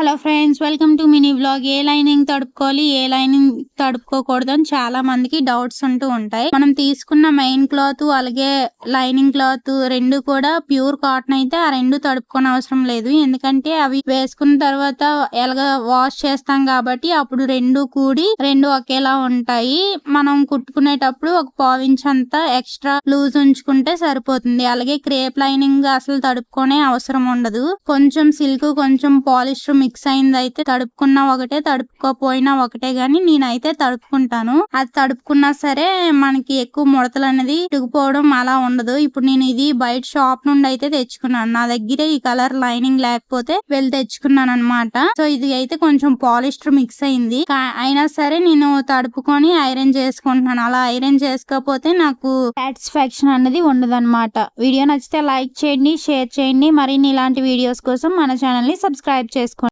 Hello friends, welcome to mini vlog. ఏ lining తడుపుకోవాలి, ఏ లైనింగ్ తడుపుకోకూడదు అని చాలా మందికి డౌట్స్ ఉంటూ ఉంటాయి. మనం తీసుకున్న మెయిన్ క్లాత్ అలాగే లైనింగ్ క్లాత్ రెండు కూడా ప్యూర్ కాటన్ అయితే ఆ రెండు తడుపుకోని అవసరం లేదు. ఎందుకంటే అవి వేసుకున్న తర్వాత ఎలాగ వాష్ చేస్తాం కాబట్టి అప్పుడు రెండు కూడి రెండు ఒకేలా ఉంటాయి. మనం కుట్టుకునేటప్పుడు ఒక పావించ్ అంతా ఎక్స్ట్రా లూజ్ ఉంచుకుంటే సరిపోతుంది. అలాగే క్రేప్ లైనింగ్ అసలు తడుపుకోనే అవసరం ఉండదు. కొంచెం సిల్క్ కొంచెం పాలిస్టర్ మిక్స్ అయింది అయితే తడుపుకున్నా ఒకటే, తడుపుకోపోయినా ఒకటే, గానీ నేనైతే తడుపుకుంటాను. అది తడుపుకున్నా సరే మనకి ఎక్కువ ముడతలు అనేది ఇటుకుపోవడం అలా ఉండదు. ఇప్పుడు నేను ఇది బయట షాప్ నుండి అయితే తెచ్చుకున్నాను. నా దగ్గరే ఈ కలర్ లైనింగ్ లేకపోతే వెళ్ళి తెచ్చుకున్నాను అనమాట. సో ఇది అయితే కొంచెం పాలిస్టర్ మిక్స్ అయింది. అయినా సరే నేను తడుపుకొని ఐరన్ చేసుకుంటున్నాను. అలా ఐరన్ చేసుకోకపోతే నాకు సాటిస్ఫాక్షన్ అనేది ఉండదు అనమాట. వీడియో నచ్చితే లైక్ చేయండి, షేర్ చేయండి. మరిన్ని ఇలాంటి వీడియోస్ కోసం మన ఛానల్ ని సబ్స్క్రైబ్ చేసుకోండి.